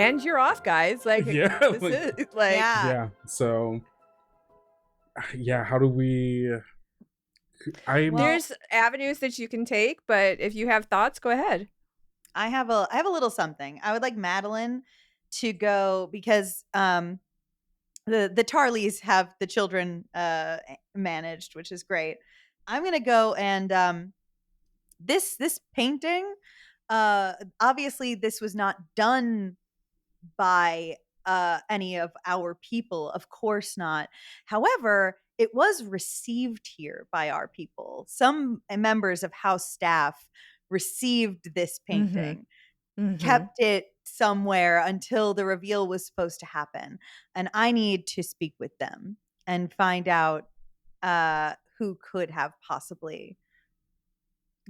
and you're off, guys. Like, Yeah, this like, is like, yeah. So, yeah, how do we? I'm there's avenues that you can take, but if you have thoughts, go ahead. I have a little something. I would like Madeline to go because the Tarleys have the children managed, which is great. I'm gonna go and this painting. Obviously, this was not done by any of our people, of course not. However, it was received here by our people. Some members of house staff received this painting, kept it somewhere until the reveal was supposed to happen. And I need to speak with them and find out who could have possibly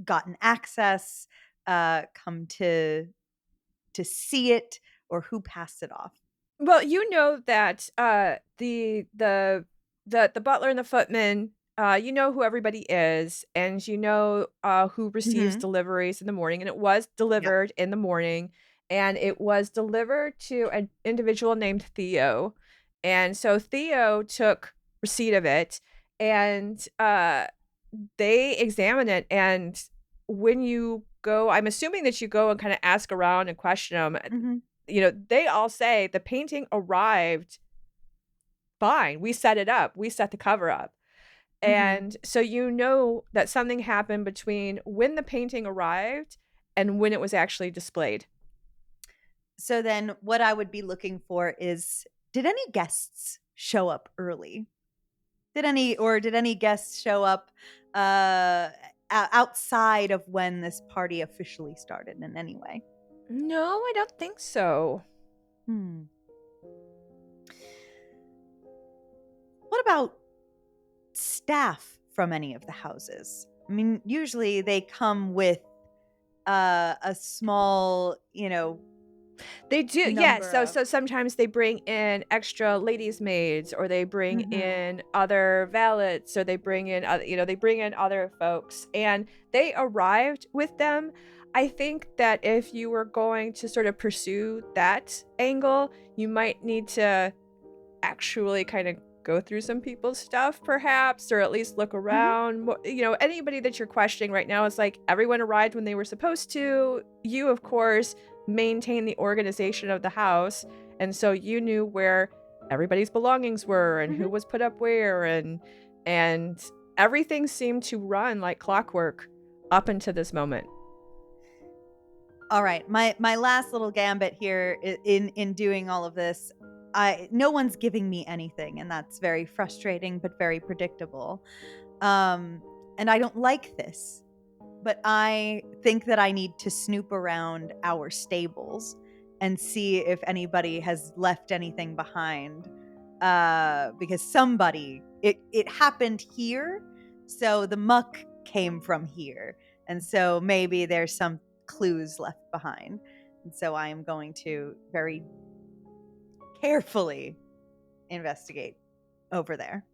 gotten access, come to see it, or who passed it off. Well, you know that the butler and the footman, you know who everybody is, and you know who receives Mhm. deliveries in the morning, and it was Yep. delivered in the morning, and it was delivered to an individual named Theo, and so Theo took receipt of it, and they examine it, and when you go, I'm assuming that you go and kind of ask around and question them. Mhm. You know, they all say the painting arrived fine. We set it up. We set the cover up. Mhm. And so you know that something happened between when the painting arrived and when it was actually displayed. So then what I would be looking for is, did any guests show up early? Did any guests show up outside of when this party officially started in any way? No, I don't think so. What about staff from any of the houses? I mean, usually they come with a small, They do, yeah. number So of. sometimes they bring in extra ladies' maids, or they bring Mhm. in other valets, or they bring in other, they bring in other folks, and they arrived with them. I think that if you were going to sort of pursue that angle, you might need to actually kind of go through some people's stuff, perhaps, or at least look Mhm. around. Anybody that you're questioning right now is like, everyone arrived when they were supposed to. You, of course, maintain the organization of the house, and so you knew where everybody's belongings were and who Mhm. was put up where, and everything seemed to run like clockwork up until this moment. All right, my last little gambit here in doing all of this, no one's giving me anything, and that's very frustrating but very predictable. And I don't like this, but I think that I need to snoop around our stables and see if anybody has left anything behind. Because it happened here, so the muck came from here, and so maybe there's some clues left behind. And so I am going to very carefully investigate over there.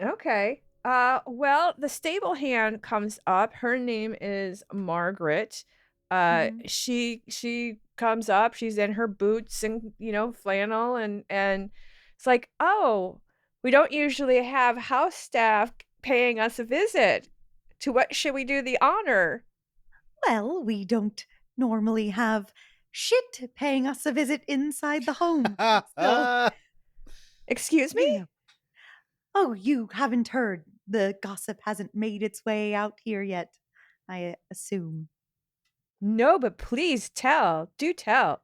Okay. Well, the stable hand comes up. Her name is Margaret. Mhm. She comes up. She's in her boots and, flannel, and it's like, "Oh, we don't usually have house staff paying us a visit. To what should we do the honor?" Well, we don't normally have shit paying us a visit inside the home. So, Excuse you me? know. Oh, you haven't heard. The gossip hasn't made its way out here yet, I assume. No, but please tell. Do tell.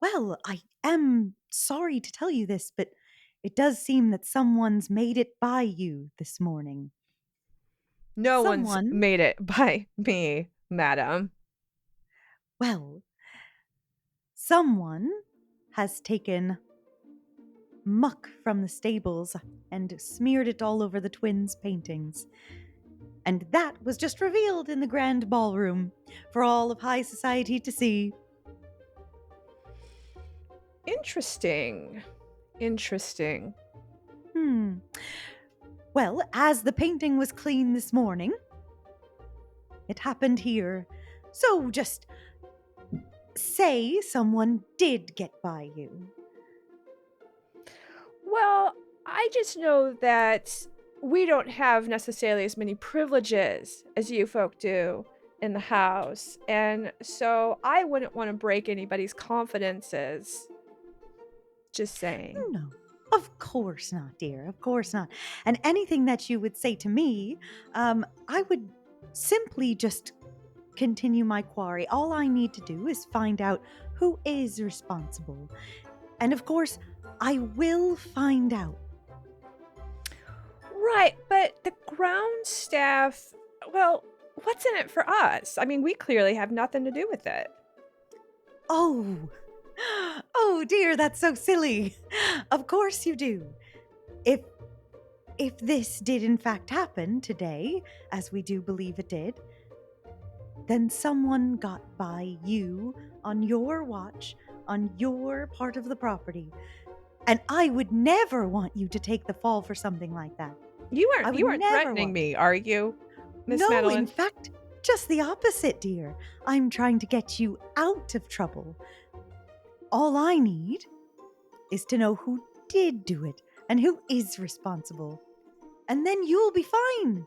Well, I am sorry to tell you this, but it does seem that someone's made it by you this morning. No one's Someone, made it by me, madam. well, someone has taken muck from the stables and smeared it all over the twins' paintings. And that was just revealed in the grand ballroom for all of high society to see. Interesting. Interesting. Well, as the painting was clean this morning, it happened here. So just say someone did get by you. Well, I just know that we don't have necessarily as many privileges as you folk do in the house. And so I wouldn't want to break anybody's confidences. Just saying. No, of course not, dear. Of course not. And anything that you would say to me, I would simply just continue my quarry. All I need to do is find out who is responsible. And of course, I will find out. Right, but the ground staff, well, what's in it for us? I mean, we clearly have nothing to do with it. Oh, oh dear, that's so silly. Of course you do. If this did in fact happen today, as we do believe it did, then someone got by you on your watch, on your part of the property. And I would never want you to take the fall for something like that. You I aren't would never threatening want- me, are you, Miss No, Madeline? in fact, just the opposite, dear. I'm trying to get you out of trouble. All I need is to know who did do it and who is responsible. And then you'll be fine.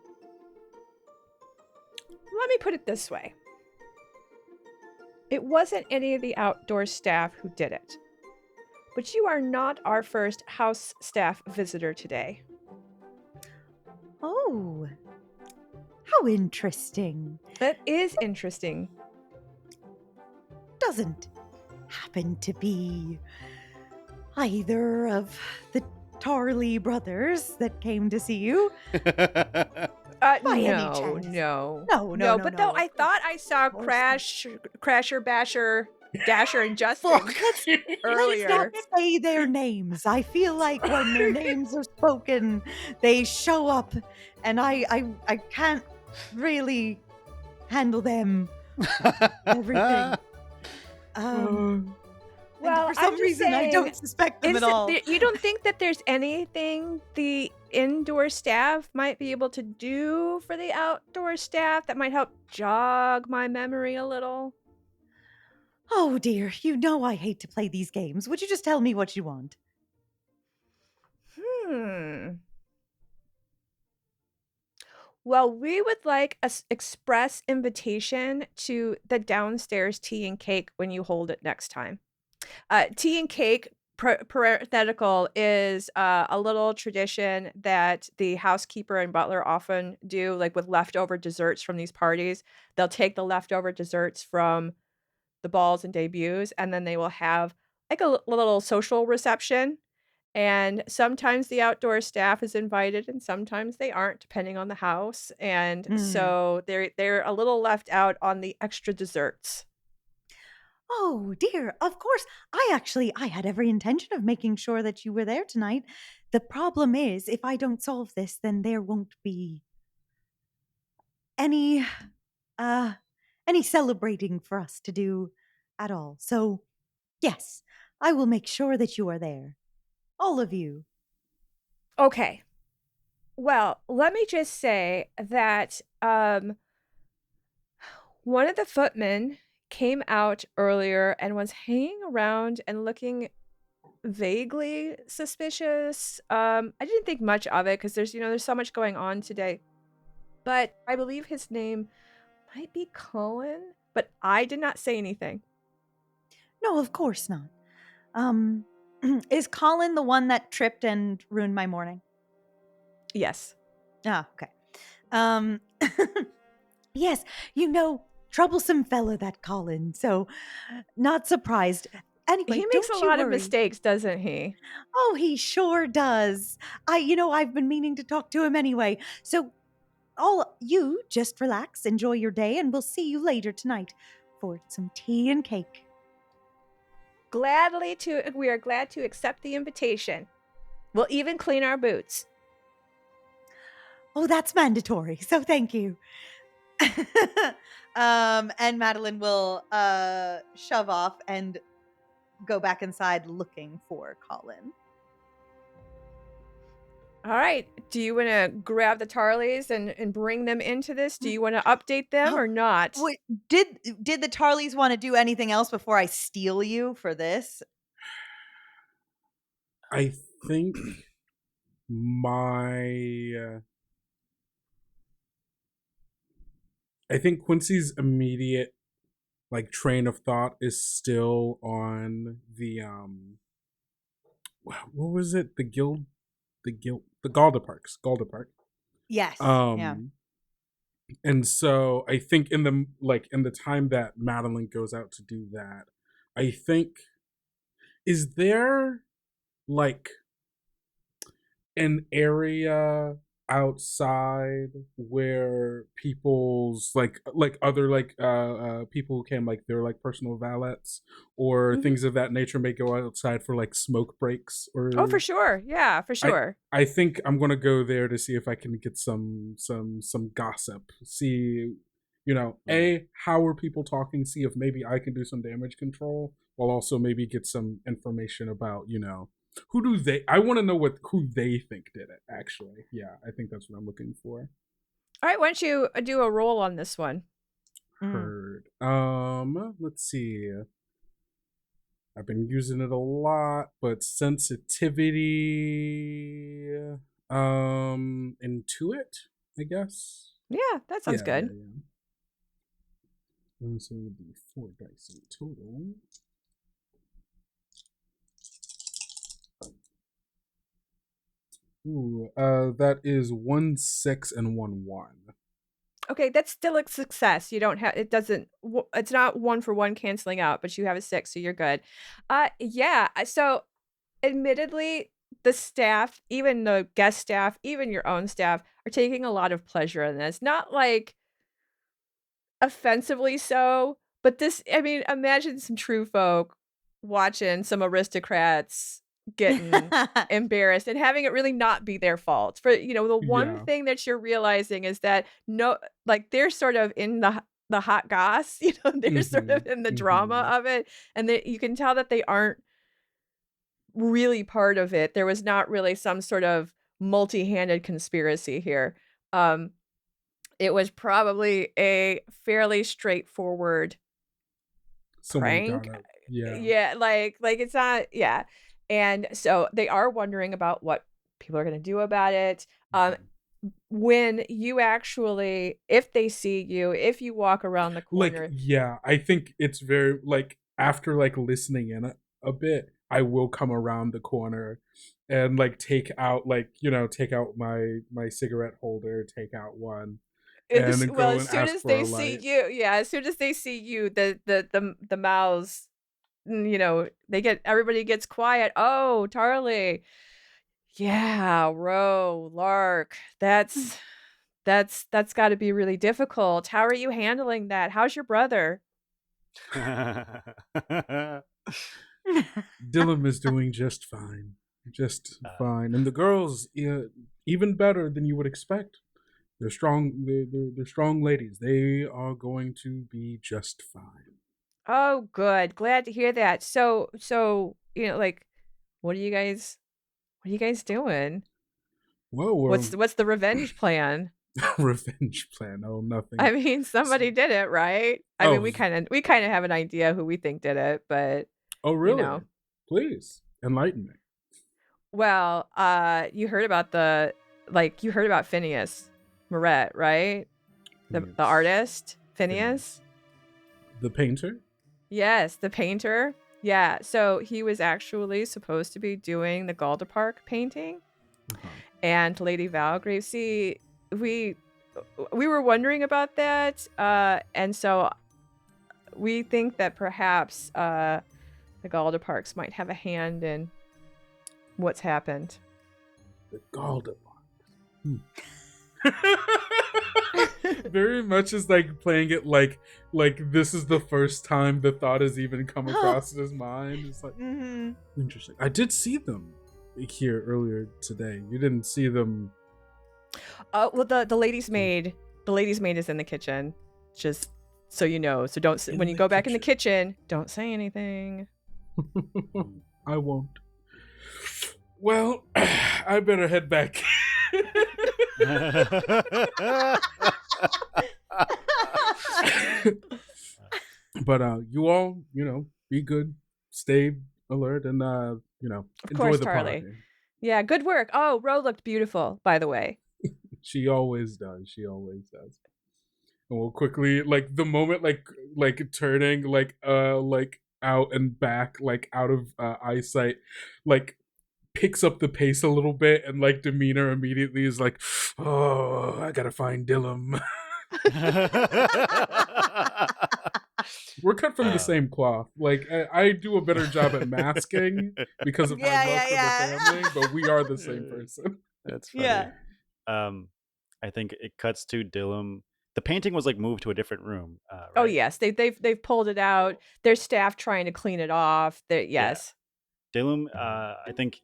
Let me put it this way. It wasn't any of the outdoor staff who did it. But you are not our first house staff visitor today. Oh, how interesting. That is interesting. Doesn't happen to be either of the Tarley brothers that came to see you. By any chance. No. No, But though I thought I saw Of course not. Crasher, Basher, Dasher, and Justin earlier. Let's not say their names. I feel like when their names are spoken, they show up, and I can't really handle them. Everything. Well, for some I'm just reason, I saying, don't suspect them at all. You don't think that there's anything the indoor staff might be able to do for the outdoor staff that might help jog my memory a little? Oh dear, you know I hate to play these games. Would you just tell me what you want? Well, we would like an express invitation to the downstairs tea and cake when you hold it next time. Tea and cake, parenthetical, is a little tradition that the housekeeper and butler often do, like with leftover desserts from these parties. They'll take the leftover desserts from the balls and debuts, and then they will have like a little social reception. And sometimes the outdoor staff is invited, and sometimes they aren't, depending on the house. And so they're a little left out on the extra desserts. Oh dear, of course. I had every intention of making sure that you were there tonight. The problem is, if I don't solve this, then there won't be any celebrating for us to do at all. So, yes, I will make sure that you are there. All of you. Okay. Well, let me just say that one of the footmen came out earlier and was hanging around and looking vaguely suspicious. I didn't think much of it because there's so much going on today. But I believe his name might be Colin, but I did not say anything. No, of course not. Is Colin the one that tripped and ruined my morning? Yes. Ah, okay. Yes, troublesome fella that Colin. So, not surprised. Anyway, He makes a don't you lot of worry. mistakes, doesn't he? Oh, he sure does. I've been meaning to talk to him anyway. So, all you just relax, enjoy your day, and we'll see you later tonight for some tea and cake. We are glad to accept the invitation. We'll even clean our boots. Oh, that's mandatory. So thank you. And Madeline will shove off and go back inside looking for Colin. All right. Do you want to grab the Tarleys and bring them into this? Do you want to update them Oh, or not? wait, did the Tarleys want to do anything else before I steal you for this? I think my I think Quincy's immediate like train of thought is still on the what was it? The Galda Parks. Galda Park. Yes. Yeah. Um and so I think in the time that Madeline goes out to do that, I think is there like an area outside where people's like other people who came like their like personal valets or Mhm. things of that nature may go outside for like smoke breaks Oh, for or sure. Yeah, for I sure. I think I'm gonna go there to see if I can get some gossip. See, a how are people talking? See if maybe I can do some damage control, while also maybe get some information about who do they. I want to know who they think did it. Actually, yeah, I think that's what I'm looking for. All right, why don't you do a roll on this one? Heard. Let's see. I've been using it a lot, but sensitivity, intuit, I guess. Yeah, that sounds Yeah, yeah, good. yeah. And so it would be 4 dice in total. Ooh, that is 1 6 and 1 1. Okay, that's still a success. You don't have it doesn't it's not 1 for 1 canceling out, but you have a 6, so you're good. Yeah, so admittedly, the staff, even the guest staff, even your own staff are taking a lot of pleasure in this. Not like offensively so, but this I mean, imagine some true folk watching some aristocrats getting embarrassed and having it really not be their fault. For the one Yeah. thing that you're realizing is that no like they're sort of in the hot goss, they're sort Mm-hmm. of in the drama Mm-hmm. of it and that you can tell that they aren't really part of it. There was not really some sort of multi-handed conspiracy here. Um it was probably a fairly straightforward Someone got prank. it. Yeah. Yeah, like it's not yeah. And so they are wondering about what people are going to do about it. When you actually if they see you, if you walk around the Like, corner, yeah, I think it's very like after like listening in a bit, I will come around the corner and like take out my cigarette holder, take out one, and then well, go as and soon ask as for they a see light. you, yeah, as soon as they see you, the mouths, everybody gets quiet. Oh, Tarly. Yeah, Roe, Lark. That's got to be really difficult. How are you handling that? How's your brother? Dillin is doing just fine. Just fine. And the girls, even better than you would expect. They're strong. They're strong ladies. They are going to be just fine. Oh, good. Glad to hear that. So, like what are you guys doing? Well, we're What's the revenge plan? revenge plan. Oh, I nothing. mean, somebody did it, right? I mean, Oh, we kind of have an idea who we think did it, but oh, you really? know. Please enlighten me. Well, you heard about Phineas Moret, right? The Yes. artist, Phineas? Phineas. The painter. Yes, the painter. Yeah, so he was actually supposed to be doing the Galda Park painting, Uh-huh. and Lady Valgrave. See, we we were wondering about that, and so we think that perhaps the Galda Parks might have a hand in what's happened. The Galda. Very much is like playing it like this is the first time the thought has even come across his mind. It's like interesting. I did see them here earlier today. You didn't see them. Well, the lady's maid is in the kitchen, just so you know. So don't when you go back in the kitchen, don't say anything. I won't. Well, I better head back. But you all, be good, stay alert, and Of enjoy course, the Tarly. party. Yeah, good work. Oh, Ro looked beautiful, by the way. She always does. She always does. And we'll quickly, like, the moment, like turning, like out and back, like out of eyesight, like picks up the pace a little bit, and like demeanor immediately is like, oh, I gotta find Dillin. We're cut from the same cloth. Like I do a better job at masking because of my love for the family, but we are the same person. That's funny. Yeah. I think it cuts to Dillin. The painting was like moved to a different room. Right? Oh yes, they've pulled it out. There's staff trying to clean it off. Yes. Dillin, I think,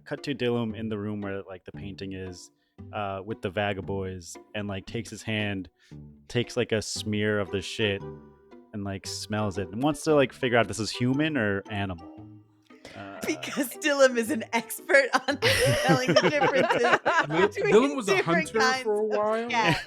cut to Dillin in the room where like the painting is, with the Vagaboys, and like takes his hand, takes like a smear of the shit, and like smells it, and wants to like figure out if this is human or animal. Because Dillin is an expert on smelling the differences. between Dillin was a different hunter kinds for a of while. cat.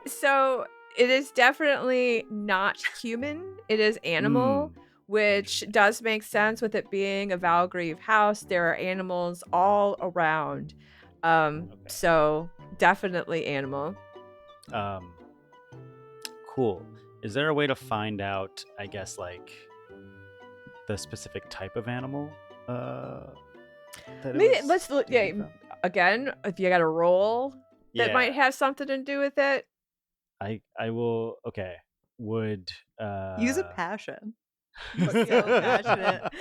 So it is definitely not human. It is animal, which does make sense with it being a Valgrieve house. There are animals all around. So definitely animal. Cool. Is there a way to find out, I guess, like the specific type of animal? Maybe let's look. Yeah, again, if you got a roll that might have something to do with it. I will. Okay. Would use a passion. So passionate.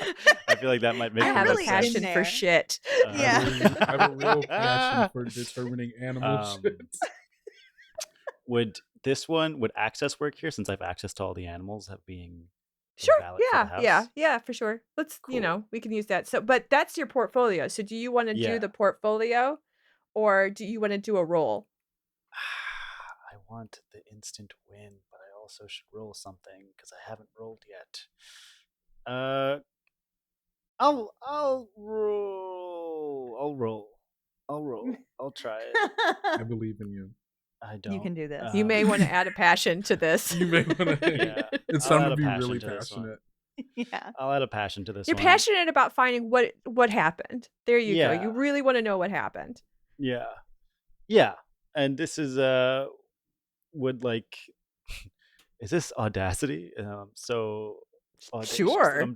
I feel like that might make. I have really a passion for shit. Yeah. I have a real passion for determining animal shit. Would access work here, since I have access to all the animals that being Sure. valid for the house? Yeah, for sure. Let's, Cool. we can use that. So, but that's your portfolio. So do you want to do the portfolio, or do you want to do a roll? I want the instant win, but I also should roll something because I haven't rolled yet. I'll roll. I'll try it. I believe in you. I don't. You can do this. You may want to add a passion to this. You may want to. Yeah, It's I'll time add to a be passion really to this one. passionate. Yeah. I'll add a passion to this You're one. passionate about finding what happened. There you go. Yeah. You really want to know what happened. Yeah. And this is would like is this Audacity? So audacious. Sure.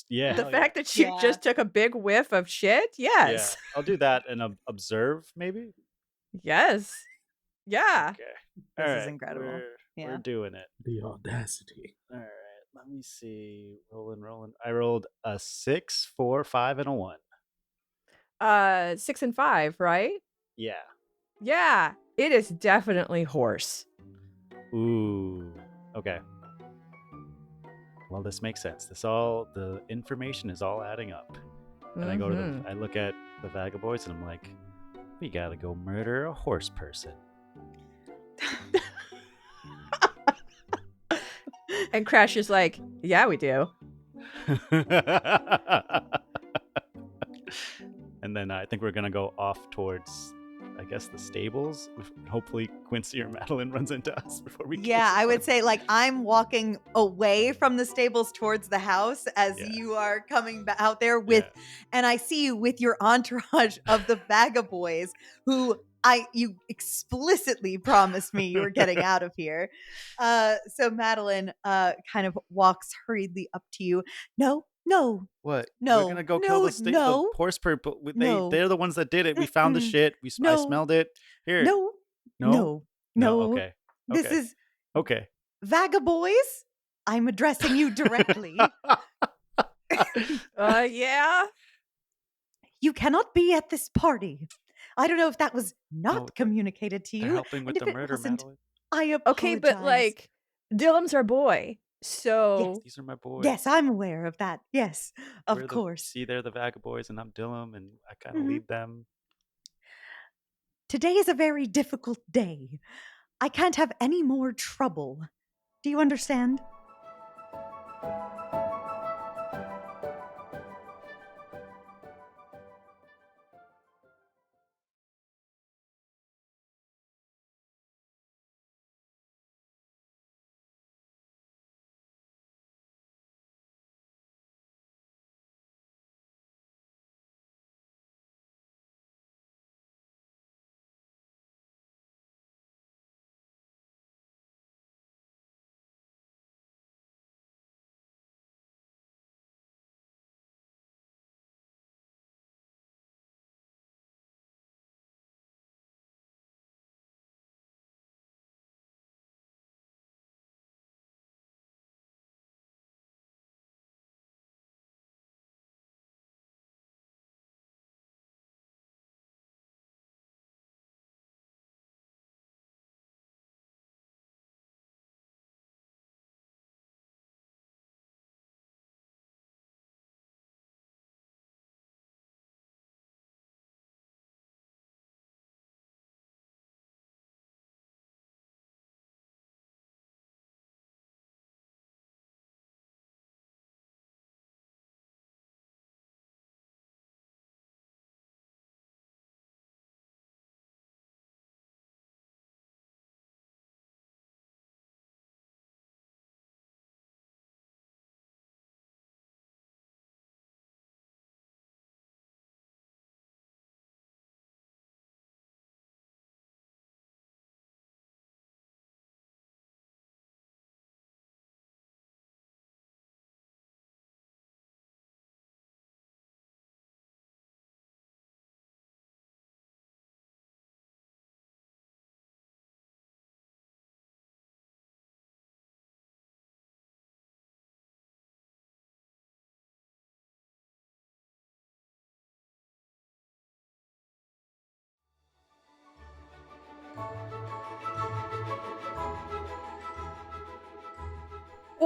Yeah. The fact that you just took a big whiff of shit. Yes. I'll do that and observe maybe. Yes. Yeah. Okay. This is incredible. We're doing it. The audacity. All right. Let me see. Rolling. I rolled a 6, 4, 5, and a 1. 6 and 5, right? Yeah. Yeah. It is definitely horse. Ooh. Okay. Well, this makes sense. The information is all adding up. And I go to I look at the Vagaboys and I'm like, we gotta go murder a horse person. And Crash is like, yeah, we do. And then I think we're gonna go off towards, I guess, the stables. Hopefully Quincy or Madeline runs into us before we Yeah, I would say like I'm walking away from the stables towards the house as you are coming out there with, and I see you with your entourage of the Vagaboys who you explicitly promised me you were getting out of here. So Madeline kind of walks hurriedly up to you. No. What? No. We're gonna go kill the horse people. They're the ones that did it. We found the shit. I smelled it. Here. No. Okay. This is okay. Vagaboys. I'm addressing you directly. Yeah. You cannot be at this party. I don't know if that was not communicated to you. They're helping with the murder, Madeline. I apologize. Okay, but like, Dillin's our boy. So yes, these are my boys. Yes, I'm aware of that. Yes, of course. They're the Vagaboys and I'm Dillin, and I kind of lead them. Today is a very difficult day. I can't have any more trouble. Do you understand?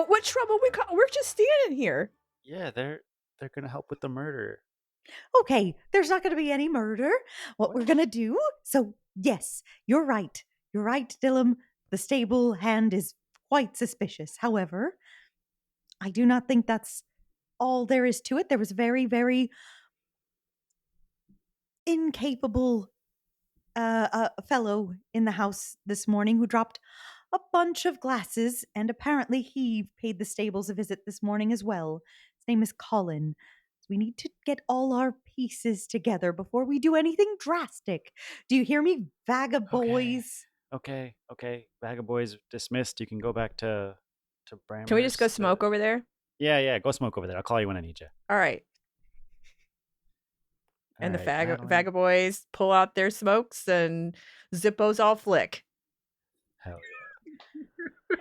What trouble we're just standing here. Yeah, they're gonna help with the murder. Okay, there's not going to be any murder. What we're going to do? So, yes, you're right. You're right, Dillin. The stable hand is quite suspicious. However, I do not think that's all there is to it. There was a very, very incapable fellow in the house this morning who dropped a bunch of glasses, and apparently he paid the stables a visit this morning as well. His name is Colin. We need to get all our pieces together before we do anything drastic. Do you hear me, vagaboys? Okay. Vagaboys dismissed. You can go back to Bramhurst. Can we just go smoke over there? Yeah. Go smoke over there. I'll call you when I need you. All right. All And right, the Madeline. vagaboys pull out their smokes and Zippos all flick. Hell yeah.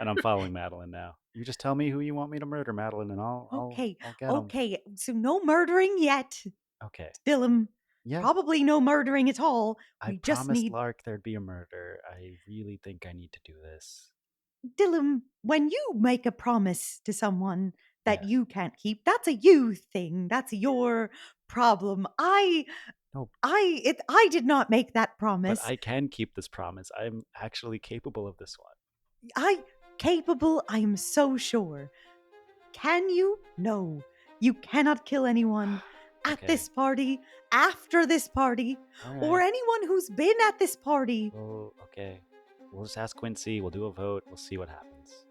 And I'm following Madeline now. You just tell me who you want me to murder, Madeline, and I'll get 'em. Okay. So no murdering yet, Okay. Dillin. Yeah. Probably no murdering at all. I We just promised need Lark there'd be a murder. I really think I need to do this. Dillin. When you make a promise to someone that Yes. you can't keep, that's a you thing. That's your problem. No. I did not make that promise. But I can keep this promise. I'm actually capable of this one. I am so sure. Can you? No. You cannot kill anyone at Okay. this party, after this party, All or right. anyone who's been at this party. Well, okay. We'll just ask Quincy. We'll do a vote. We'll see what happens.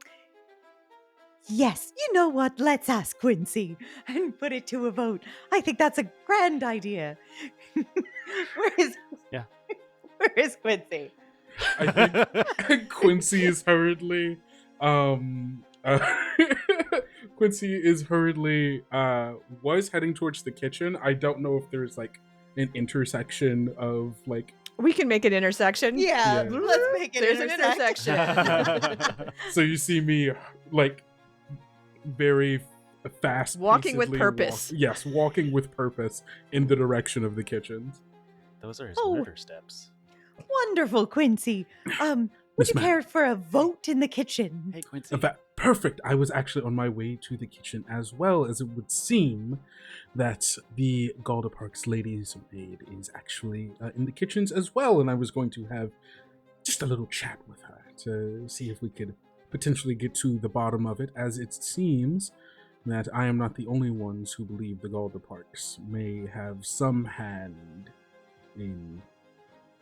Yes, you know what? Let's ask Quincy and put it to a vote. I think that's a grand idea. Where is Quincy? I think Quincy is hurriedly Quincy is hurriedly was heading towards the kitchen. I don't know if there's like an intersection of like We can make an intersection. Yeah, Yeah. let's make it. There's an intersection. so you see me like very fast Walking with purpose. walking with purpose in the direction of the kitchen. Those are his Oh. murder steps. Wonderful, Quincy. Would Miss you Matt. care for a vote in the kitchen? Hey, Quincy. In fact, perfect. I was actually on my way to the kitchen as well, as it would seem that the Galda Park's lady's maid is actually in the kitchens as well, and I was going to have just a little chat with her to see if we could potentially get to the bottom of it, as it seems that I am not the only ones who believe the Galda Parks may have some hand in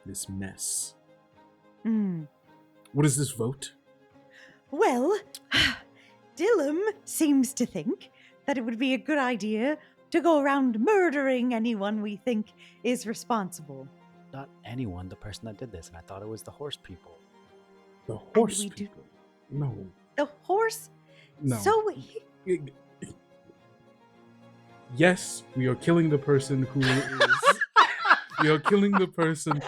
this mess. Hmm. What is this vote? Well, Dillin seems to think that it would be a good idea to go around murdering anyone we think is responsible. Not anyone, the person that did this, and I thought it was the horse people. The horse we do- people. No. The horse? No. So, Yes, we are killing the person who is. We are killing the person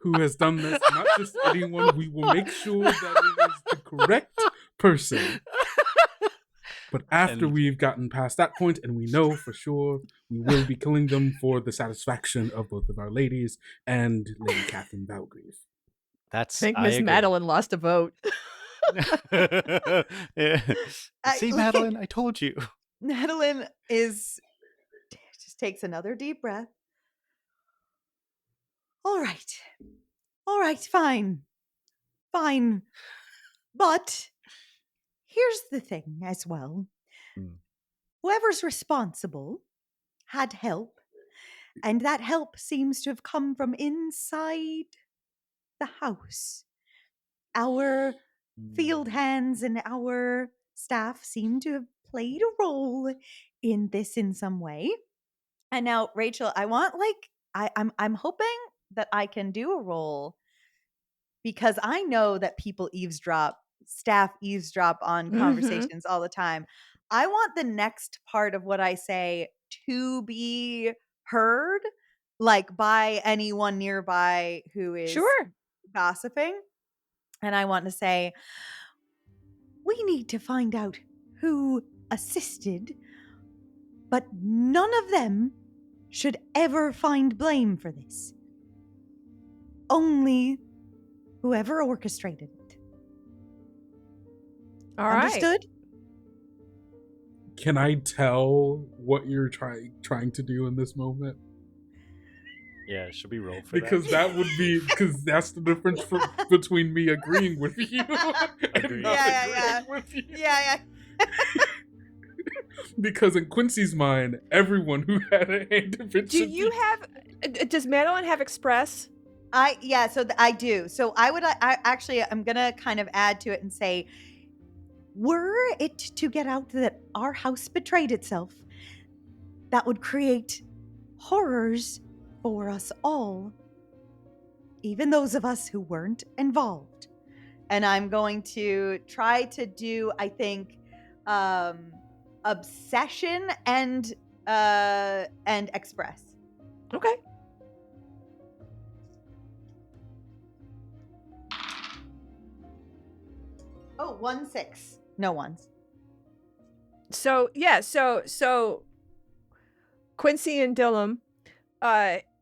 who has done this. Not just anyone. We will make sure that it is the correct person. But after And- we've gotten past that point, and we know for sure, we will be killing them for the satisfaction of both of our ladies and Lady Catherine Valgrieve. I think Miss Madeline lost a vote. Yeah. See, look- Madeline, I told you. Madeline just takes another deep breath. All right, fine. But here's the thing as well. Hmm. Whoever's responsible had help, and that help seems to have come from inside the house. Our field hands and our staff seem to have played a role in this in some way. And now, Rachel, I want I'm hoping that I can do a role, because I know that staff eavesdrop on Mhm. conversations all the time. I want the next part of what I say to be heard, like by anyone nearby who is Sure. gossiping. And I want to say, we need to find out who assisted, but none of them should ever find blame for this. Only whoever orchestrated it. All right. Understood? Can I tell what you're trying to do in this moment? Yeah, should we roll for Because that? that would be because that's the difference between me agreeing with you and Agreed. not Yeah. agreeing with you. Yeah. Because in Quincy's mind, everyone who had a hand in it Do should you be- have? Does Madeline have express? So I do. So I'm gonna kind of add to it and say, were it to get out that our house betrayed itself, that would create horrors for us all, even those of us who weren't involved. And I'm going to try to do, I think, obsession and express. Okay. Oh, 1-6. No ones. So yeah, so Quincy and Dillin,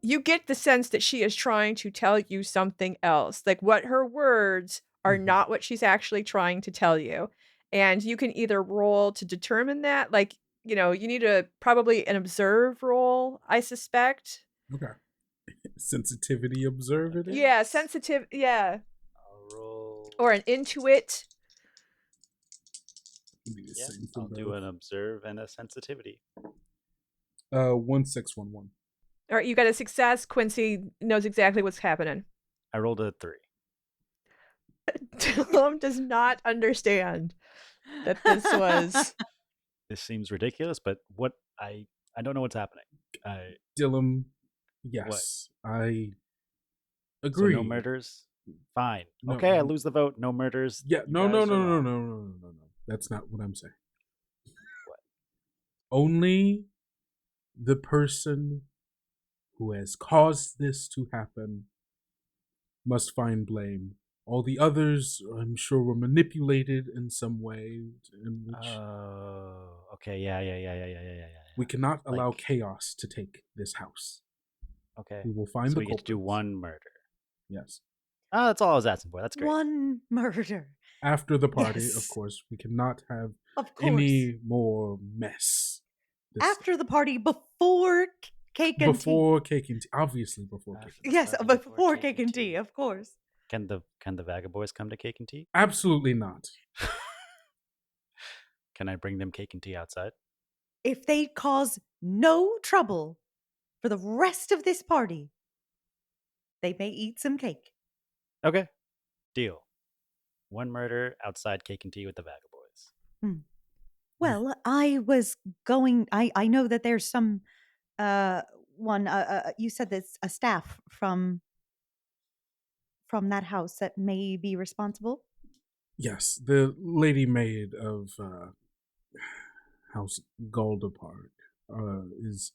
you get the sense that she is trying to tell you something else. Like what her words are not what she's actually trying to tell you. And you can either roll to determine that, like, you need probably an observe roll, I suspect. Okay. Sensitivity observe it is? Yeah, sensitive, yeah. I'll roll. Or an intuit. Yeah, I'll do an observe and a sensitivity. 1611. All right, you got a success. Quincy knows exactly what's happening. I rolled a 3. Dillin does not understand that this was. This seems ridiculous, but I don't know what's happening. Dillin, yes, I So agree. no murders? Fine. No. Okay, I lose the vote. No murders. Yeah, You no. guys are wrong. That's not what I'm saying. What? Only the person who has caused this to happen must find blame. All the others, I'm sure, were manipulated in some way in which Oh, okay. Yeah. we cannot allow Like- chaos to take this house. Okay. We will find So the we get to do culprits. one murder. Yes. Oh, that's all I was asking for. That's great. One murder. After the party, Yes. of course, we cannot have Of course. any more mess. After the party, before cake and before cake and tea, obviously before cake. tea. Yes, before cake and tea, of course. Can the Vagaboys come to cake and tea? Absolutely not. Can I bring them cake and tea outside? If they cause no trouble for the rest of this party, they may eat some cake. Okay. Deal. One murder outside cake and tea with the Vagaboys. Well, I was going. I know that there's some one. You said there's a staff from that house that may be responsible. Yes, the lady maid of House Goldapark is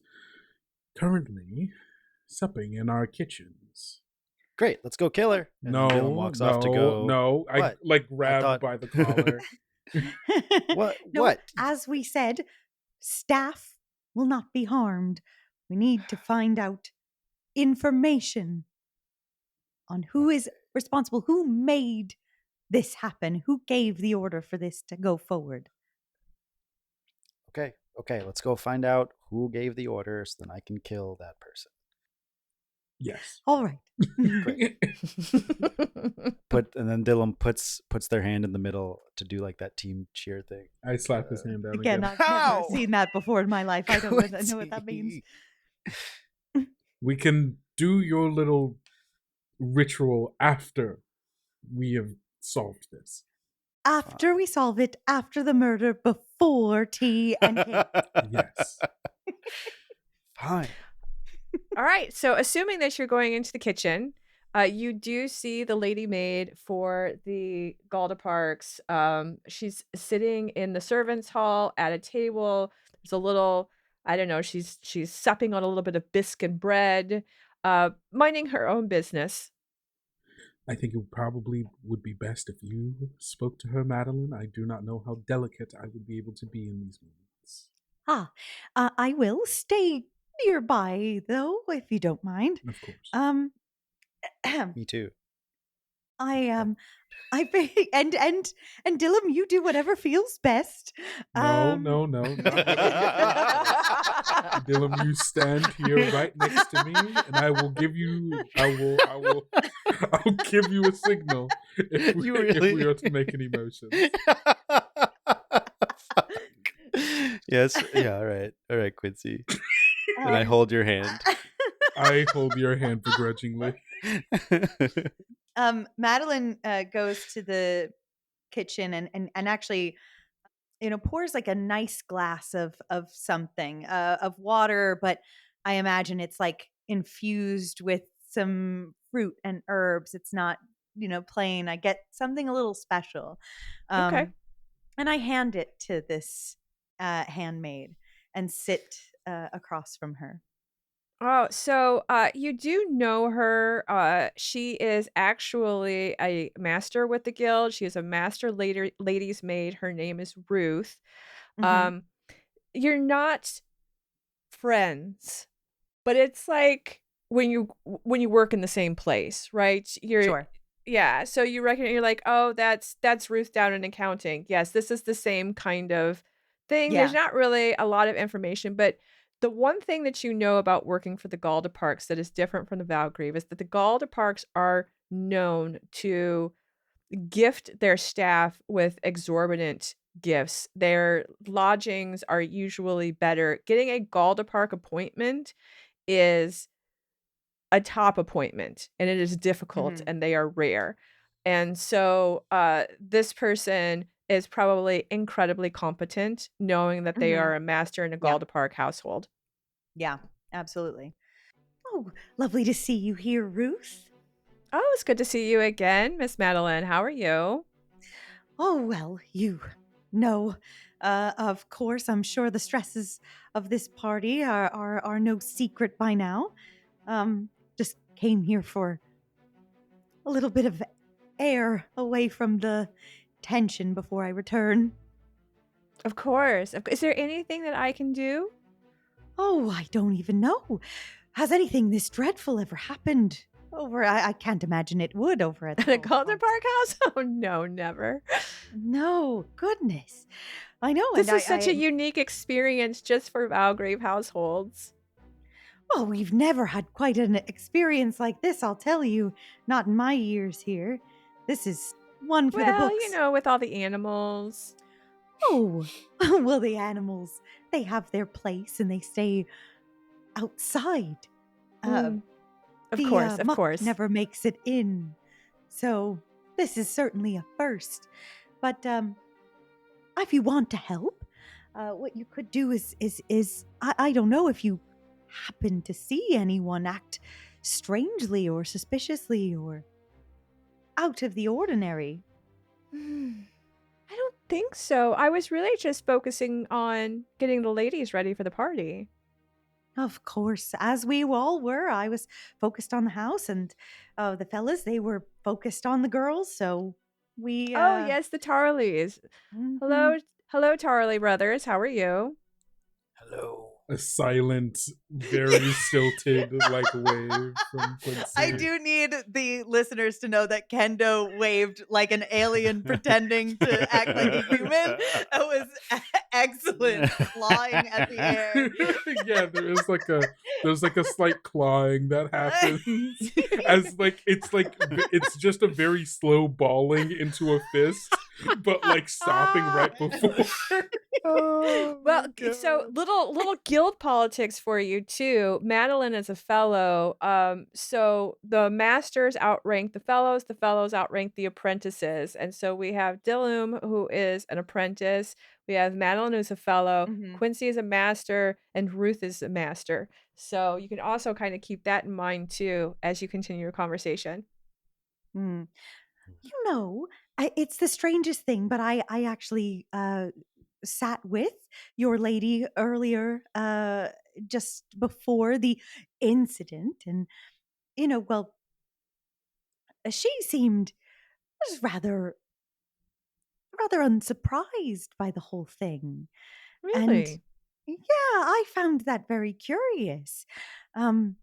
currently supping in our kitchens. Great, let's go kill her. And then Dylan walks off to go. No, I What? like grabbed thought- by the collar. What? No, What? as we said, staff will not be harmed. We need to find out information on who is responsible, who made this happen, who gave the order for this to go forward. Okay, let's go find out who gave the order so then I can kill that person. Yes. All right. Great. And then Dylan puts their hand in the middle to do like that team cheer thing. I slap his hand down Again, again. I've How? never seen that before in my life. I don't know what that means. We can do your little ritual after we have solved this. After we solve it, after the murder, before tea and cake. Yes. Fine. All right. So, assuming that you're going into the kitchen, you do see the lady maid for the Galda Parks. She's sitting in the servants' hall at a table. There's a little, I don't know, she's supping on a little bit of biscuit bread, minding her own business. I think it probably would be best if you spoke to her, Madeline. I do not know how delicate I would be able to be in these moments. I will stay nearby, though, if you don't mind. Of course. Me too. I think, and Dillin, you do whatever feels best. No, not Dylan, you stand here right next to me, and I will give you. I'll give you a signal if we are to make any motions. Yes. Yeah. All right, Quincy. And I hold your hand. I hold your hand begrudgingly. Madeline goes to the kitchen and actually, pours like a nice glass of something, of water, but I imagine it's like infused with some fruit and herbs. It's not, plain. I get something a little special. Okay. And I hand it to this handmaid and sit across from her. Oh, so you do know her. She is actually a master with the guild. She is a master lady's maid. Her name is Ruth. Mhm. You're not friends, but it's like when you work in the same place, right? Sure. Yeah, so you reckon you're like, "Oh, that's Ruth down in accounting." Yes, this is the same kind of thing. There's Yeah. not really a lot of information, but the one thing that you know about working for the Galda Parks that is different from the Valgrieve is that the Galda Parks are known to gift their staff with exorbitant gifts. Their lodgings are usually better. Getting a Galda Park appointment is a top appointment, and it is difficult, Mhm. and they are rare. And so this person is probably incredibly competent, knowing that they are Mhm. a master in a Yeah. Galda Park household. Yeah. Absolutely. Oh, lovely to see you here, Ruth. Oh, it's good to see you again, Miss Madeline. How are you? Oh, well, you know, of course, I'm sure the stresses of this party are no secret by now. Just came here for a little bit of air away from the tension before I return. Of course. Is there anything that I can do? Oh, I don't even know. Has anything this dreadful ever happened over? I can't imagine it would over at the At a Golden Galda Parks. Park house? Oh, no, never. No, goodness. I know, and This is such a unique experience just for Valgrave households. well, we've never had quite an experience like this, I'll tell you. Not in my years here. This is one for the Well, books. with all the animals. Oh, well, the animals, they have their place and they stay outside. Mm, of The course, of muck course. never makes it in. So, this is certainly a first. But if you want to help, what you could do is I don't know if you happen to see anyone act strangely or suspiciously or out of the ordinary. I don't think so. I was really just focusing on getting the ladies ready for the party. Of course, as we all were, I was focused on the house, and the fellas, they were focused on the girls. So we, Oh, yes, the Tarleys. mhm. Hello, hello, Tarley brothers. How are you? Hello. A silent, very stilted, like wave from Quincy. I do need the listeners to know that Kendo waved like an alien pretending to act like a human. That was excellent, clawing at the air. Yeah, there's like a slight clawing that happens as it's just a very slow balling into a fist, but like stopping right before. Oh, Well, my so God. little guild politics for you too. Madeline is a fellow. So the masters outrank the fellows outrank the apprentices. And so we have Dillin, who is an apprentice. We have Madeline, who's a fellow. Mhm. Quincy is a master, and Ruth is a master. So you can also kind of keep that in mind too as you continue your conversation. Mm. It's the strangest thing, but I actually sat with your lady earlier, just before the incident, and well, she seemed just rather unsurprised by the whole thing, and Really? yeah, I found that very curious. Um,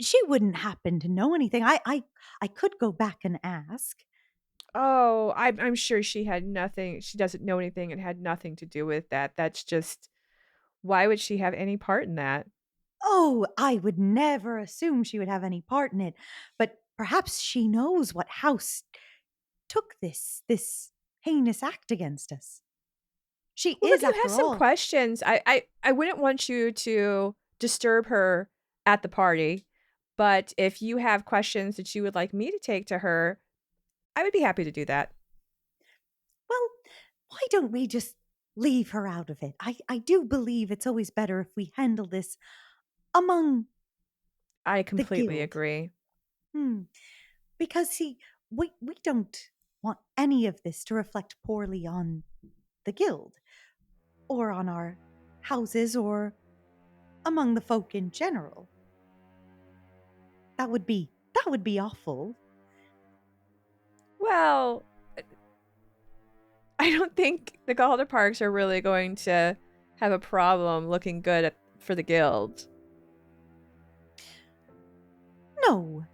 She wouldn't happen to know anything. I could go back and ask. Oh, I'm sure she had nothing. She doesn't know anything and had nothing to do with that. That's just why would she have any part in that? Oh, I would never assume she would have any part in it, but perhaps she knows what house took this heinous act against us. She Well, if is, you have after some all. questions, I wouldn't want you to disturb her at the party, but if you have questions that you would like me to take to her, I would be happy to do that. Well, why don't we just leave her out of it? I do believe it's always better if we handle this among I the completely guild. agree. Because see, we don't want any of this to reflect poorly on the guild or on our houses or among the folk in general. That would be awful. Well, I don't think the Calder Parks are really going to have a problem looking good for the guild. No.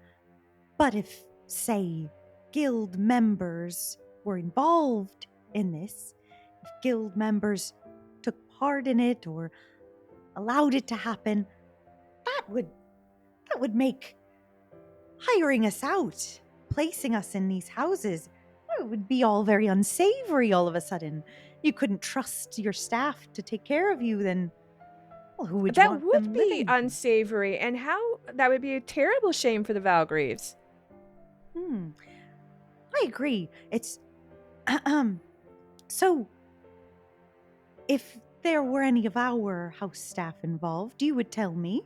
But if, say, guild members were involved in this, if guild members took part in it or allowed it to happen, that would make hiring us out, placing us in these houses, it would be all very unsavory all of a sudden. You couldn't trust your staff to take care of you, then well, who would you That want would them be living? unsavory, and how that would be a terrible shame for the Valgreaves. I agree. It's so if there were any of our house staff involved, you would tell me.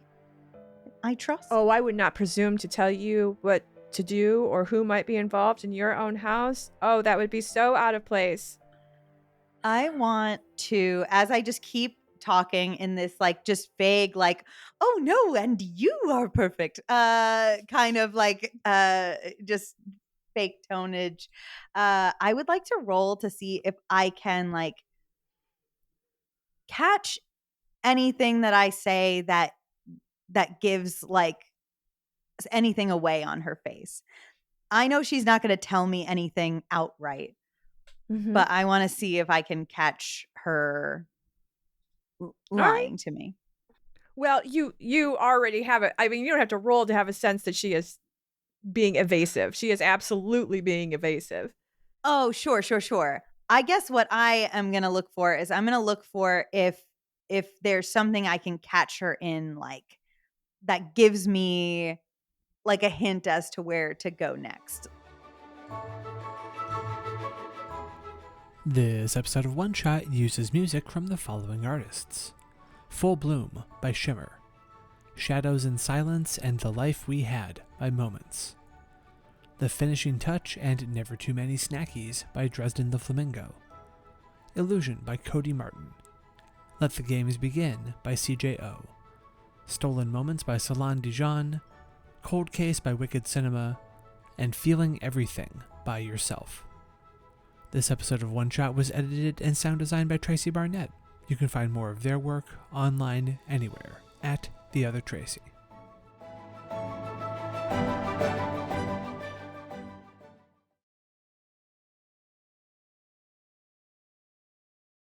I trust. Oh, I would not presume to tell you what to do or who might be involved in your own house. Oh, that would be so out of place. I want to, as I just keep talking in this like just vague, like, oh no, and you are perfect, kind of like just fake tonage. I would like to roll to see if I can like catch anything that I say that gives like anything away on her face. I know she's not going to tell me anything outright, but I want to see if I can catch her lying to me. Well, you already have it. I mean, you don't have to roll to have a sense that she is being evasive. She is absolutely being evasive. Oh, sure. I guess what I am going to look for is I'm going to look for if there's something I can catch her in, like that gives me like a hint as to where to go next. This episode of One Shot uses music from the following artists: Full Bloom by Shimmer, Shadows in Silence and The Life We Had by Moments, The Finishing Touch and Never Too Many Snackies by Dresden the Flamingo, Illusion by Cody Martin, Let the Games Begin by CJO, Stolen Moments by Salon Dijon, Cold Case by Wicked Cinema, and Feeling Everything by Yourself. This episode of One Shot was edited and sound designed by Tracy Barnett. You can find more of their work online anywhere at The Other Tracy.